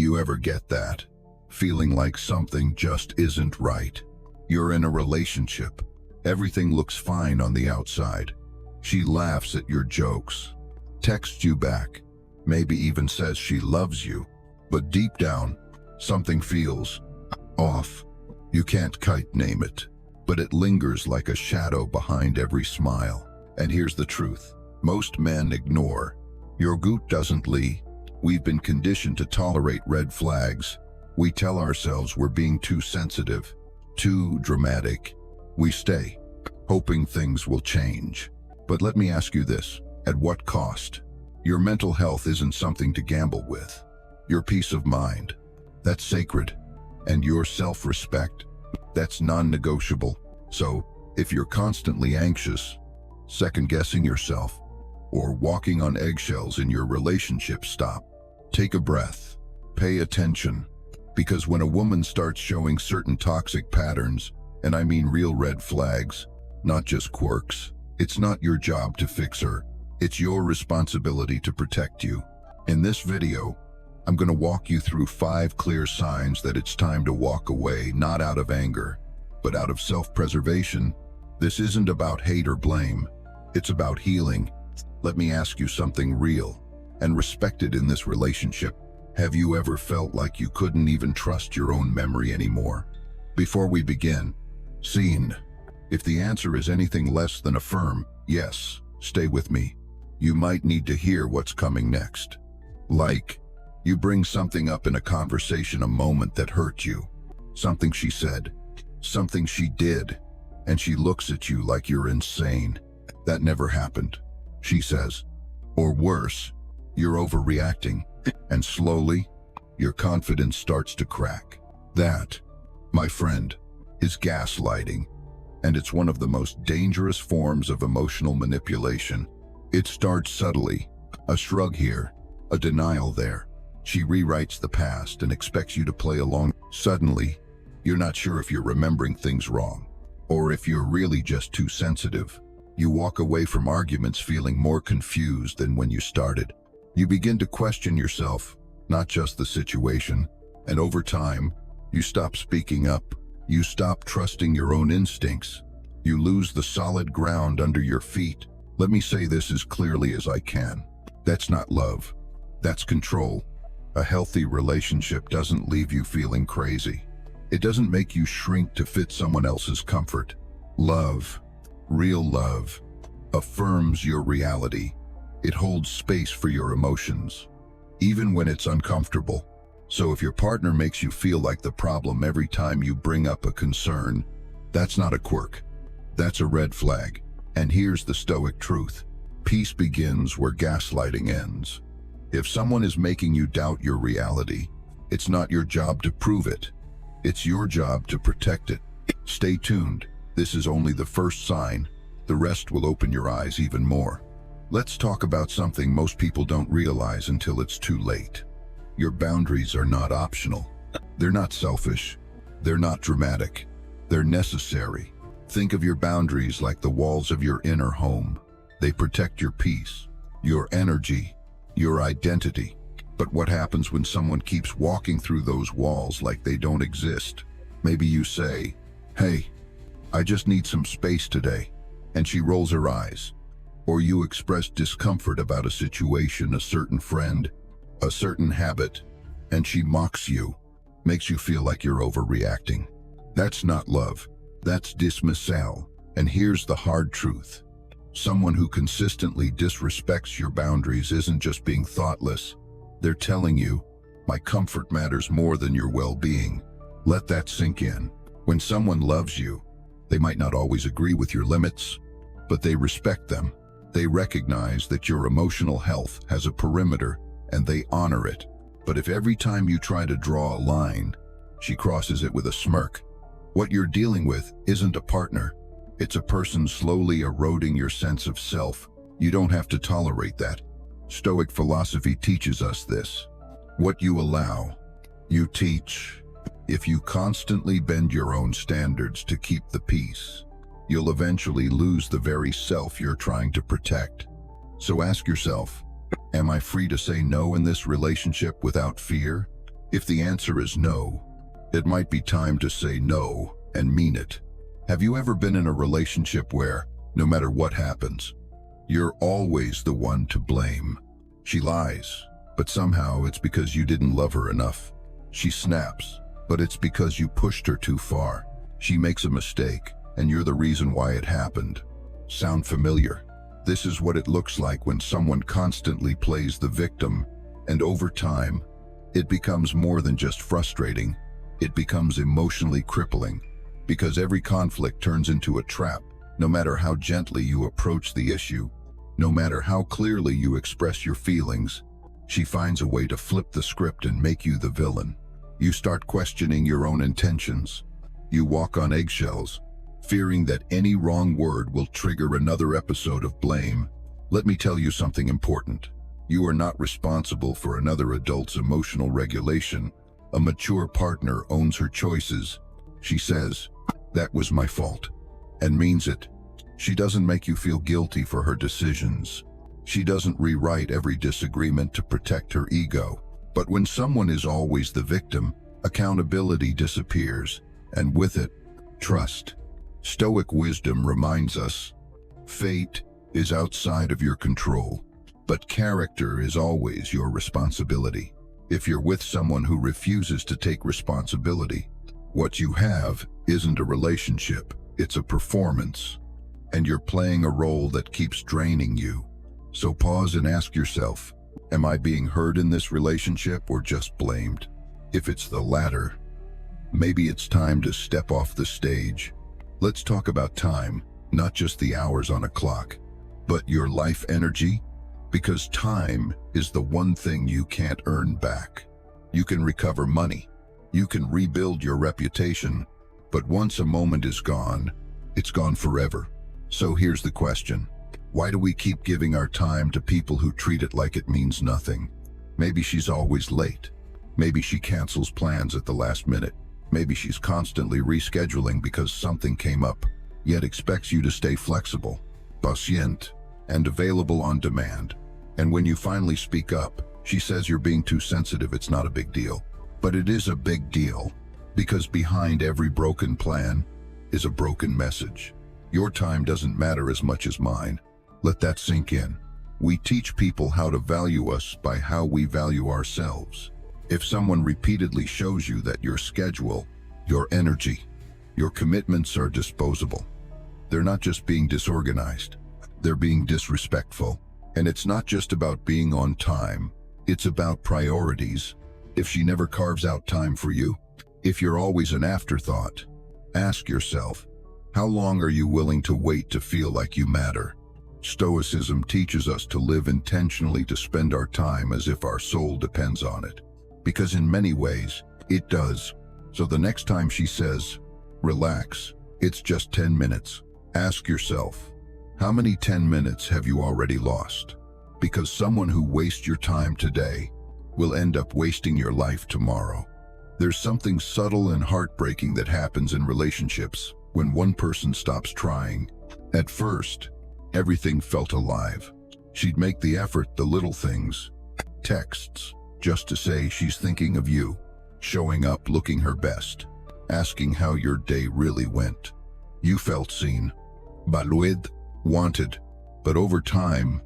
You ever get that? Feeling like something just isn't right. You're in a relationship. Everything looks fine on the outside. She laughs at your jokes, texts you back, maybe even says she loves you. But deep down, something feels off. You can't quite name it, but it lingers like a shadow behind every smile. And here's the truth. Most men ignore. Your goot doesn't lie. We've been conditioned to tolerate red flags. We tell ourselves we're being too sensitive, too dramatic. We stay, hoping things will change. But let me ask you this, at what cost? Your mental health isn't something to gamble with. Your peace of mind, that's sacred. And your self-respect, that's non-negotiable. So, if you're constantly anxious, second-guessing yourself, or walking on eggshells in your relationship, stop. Take a breath. Pay attention. Because when a woman starts showing certain toxic patterns, and I mean real red flags, not just quirks, it's not your job to fix her. It's your responsibility to protect you. In this video, I'm going to walk you through 5 clear signs that it's time to walk away, not out of anger, but out of self-preservation. This isn't about hate or blame. It's about healing. Let me ask you something real and respected in this relationship. Have you ever felt like you couldn't even trust your own memory anymore? Before we begin, scene. If the answer is anything less than a firm yes, stay with me. You might need to hear what's coming next. Like, you bring something up in a conversation, a moment that hurt you. Something she said, something she did, and she looks at you like you're insane. That never happened, she says. Or worse, you're overreacting, and slowly, your confidence starts to crack. That, my friend, is gaslighting, and it's one of the most dangerous forms of emotional manipulation. It starts subtly, a shrug here, a denial there. She rewrites the past and expects you to play along. Suddenly, you're not sure if you're remembering things wrong, or if you're really just too sensitive. You walk away from arguments feeling more confused than when you started. You begin to question yourself, not just the situation, and over time, you stop speaking up. You stop trusting your own instincts. You lose the solid ground under your feet. Let me say this as clearly as I can. That's not love. That's control. A healthy relationship doesn't leave you feeling crazy. It doesn't make you shrink to fit someone else's comfort. Love, real love, affirms your reality. It holds space for your emotions, even when it's uncomfortable. So if your partner makes you feel like the problem every time you bring up a concern, that's not a quirk. That's a red flag. And here's the Stoic truth. Peace begins where gaslighting ends. If someone is making you doubt your reality, it's not your job to prove it. It's your job to protect it. Stay tuned. This is only the first sign. The rest will open your eyes even more. Let's talk about something most people don't realize until it's too late. Your boundaries are not optional. They're not selfish. They're not dramatic. They're necessary. Think of your boundaries like the walls of your inner home. They protect your peace, your energy, your identity. But what happens when someone keeps walking through those walls like they don't exist? Maybe you say, "Hey, I just need some space today," and she rolls her eyes. Or you express discomfort about a situation, a certain friend, a certain habit, and she mocks you, makes you feel like you're overreacting. That's not love. That's dismissal. And here's the hard truth. Someone who consistently disrespects your boundaries isn't just being thoughtless. They're telling you, my comfort matters more than your well-being. Let that sink in. When someone loves you, they might not always agree with your limits, but they respect them. They recognize that your emotional health has a perimeter, and they honor it. But if every time you try to draw a line, she crosses it with a smirk, what you're dealing with isn't a partner. It's a person slowly eroding your sense of self. You don't have to tolerate that. Stoic philosophy teaches us this. What you allow, you teach. If you constantly bend your own standards to keep the peace, you'll eventually lose the very self you're trying to protect. So ask yourself, am I free to say no in this relationship without fear? If the answer is no, it might be time to say no and mean it. Have you ever been in a relationship where, no matter what happens, you're always the one to blame? She lies, but somehow it's because you didn't love her enough. She snaps, but it's because you pushed her too far. She makes a mistake, and you're the reason why it happened. Sound familiar? This is what it looks like when someone constantly plays the victim, and over time, it becomes more than just frustrating. It becomes emotionally crippling, because every conflict turns into a trap. No matter how gently you approach the issue, no matter how clearly you express your feelings, she finds a way to flip the script and make you the villain. You start questioning your own intentions. You walk on eggshells, fearing that any wrong word will trigger another episode of blame. Let me tell you something important. You are not responsible for another adult's emotional regulation. A mature partner owns her choices. She says, "That was my fault," and means it. She doesn't make you feel guilty for her decisions. She doesn't rewrite every disagreement to protect her ego. But when someone is always the victim, accountability disappears, and with it, trust. Stoic wisdom reminds us, fate is outside of your control, but character is always your responsibility. If you're with someone who refuses to take responsibility, what you have isn't a relationship, it's a performance. And you're playing a role that keeps draining you. So pause and ask yourself, am I being heard in this relationship or just blamed? If it's the latter, maybe it's time to step off the stage. Let's talk about time, not just the hours on a clock, but your life energy, because time is the one thing you can't earn back. You can recover money, you can rebuild your reputation, but once a moment is gone, it's gone forever. So here's the question. Why do we keep giving our time to people who treat it like it means nothing? Maybe she's always late. Maybe she cancels plans at the last minute. Maybe she's constantly rescheduling because something came up, yet expects you to stay flexible, patient, and available on demand. And when you finally speak up, she says you're being too sensitive, it's not a big deal. But it is a big deal, because behind every broken plan is a broken message. Your time doesn't matter as much as mine. Let that sink in. We teach people how to value us by how we value ourselves. If someone repeatedly shows you that your schedule, your energy, your commitments are disposable, they're not just being disorganized, they're being disrespectful. And it's not just about being on time, it's about priorities. If she never carves out time for you, if you're always an afterthought, ask yourself, how long are you willing to wait to feel like you matter? Stoicism teaches us to live intentionally, to spend our time as if our soul depends on it. Because in many ways, it does. So the next time she says, relax, it's just 10 minutes. Ask yourself, how many 10 minutes have you already lost? Because someone who wastes your time today will end up wasting your life tomorrow. There's something subtle and heartbreaking that happens in relationships when one person stops trying. At first, everything felt alive. She'd make the effort, the little things, texts, just to say she's thinking of you, showing up looking her best, asking how your day really went. You felt seen, valued, wanted, but over time,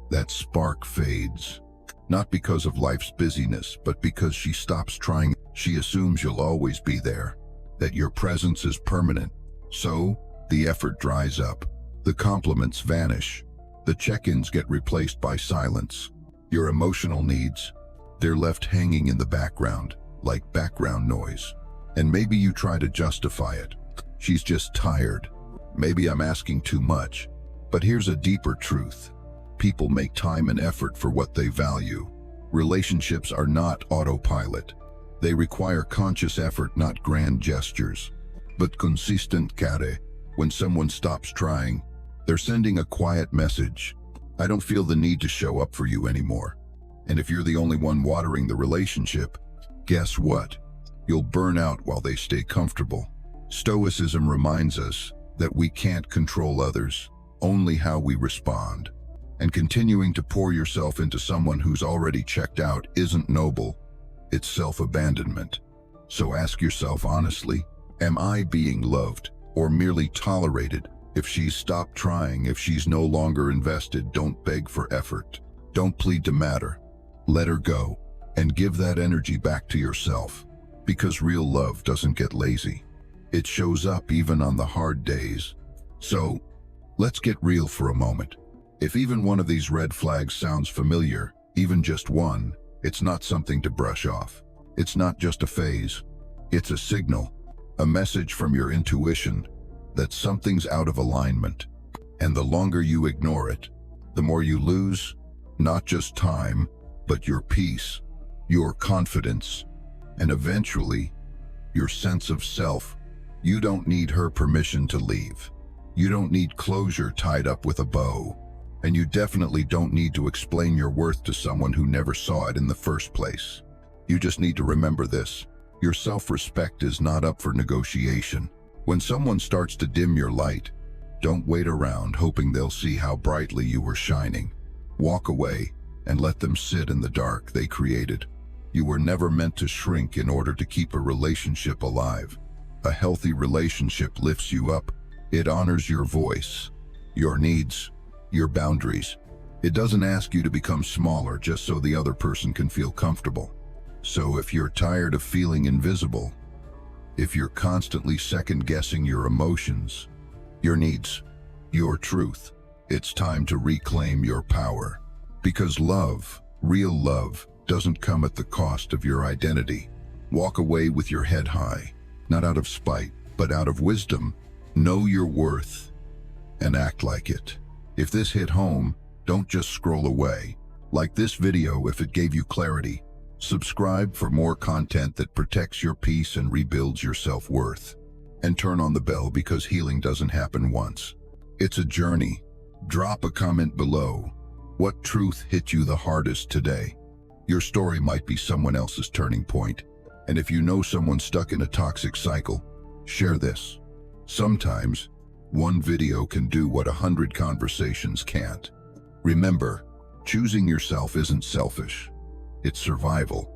that spark fades. Not because of life's busyness, but because she stops trying. She assumes you'll always be there, that your presence is permanent. So, the effort dries up. The compliments vanish. The check-ins get replaced by silence. Your emotional needs, they're left hanging in the background, like background noise. And maybe you try to justify it. She's just tired. Maybe I'm asking too much. But here's a deeper truth. People make time and effort for what they value. Relationships are not autopilot. They require conscious effort, not grand gestures, but consistent care. When someone stops trying, they're sending a quiet message. I don't feel the need to show up for you anymore. And if you're the only one watering the relationship, guess what? You'll burn out while they stay comfortable. Stoicism reminds us that we can't control others, only how we respond. And continuing to pour yourself into someone who's already checked out isn't noble, It's self-abandonment. So ask yourself honestly, am I being loved or merely tolerated? If she's stopped trying, if she's no longer invested, don't beg for effort. Don't plead to matter. Let her go and give that energy back to yourself. Because real love doesn't get lazy. It shows up even on the hard days. So, let's get real for a moment. If even one of these red flags sounds familiar, even just one, it's not something to brush off. It's not just a phase. It's a signal, a message from your intuition that something's out of alignment. And the longer you ignore it, the more you lose, not just time, but your peace, your confidence, and eventually, your sense of self. You don't need her permission to leave. You don't need closure tied up with a bow. And you definitely don't need to explain your worth to someone who never saw it in the first place. You just need to remember this. Your self-respect is not up for negotiation. When someone starts to dim your light, don't wait around hoping they'll see how brightly you were shining. Walk away and let them sit in the dark they created. You were never meant to shrink in order to keep a relationship alive. A healthy relationship lifts you up. It honors your voice, your needs, your boundaries. It doesn't ask you to become smaller just so the other person can feel comfortable. So if you're tired of feeling invisible, if you're constantly second-guessing your emotions, your needs, your truth, it's time to reclaim your power. Because love, real love, doesn't come at the cost of your identity. Walk away with your head high, not out of spite, but out of wisdom. Know your worth and act like it. If this hit home, don't just scroll away. Like this video if it gave you clarity. Subscribe for more content that protects your peace and rebuilds your self-worth. And turn on the bell because healing doesn't happen once. It's a journey. Drop a comment below. What truth hit you the hardest today? Your story might be someone else's turning point. And if you know someone stuck in a toxic cycle, share this. Sometimes, one video can do what 100 conversations can't. Remember, choosing yourself isn't selfish. It's survival.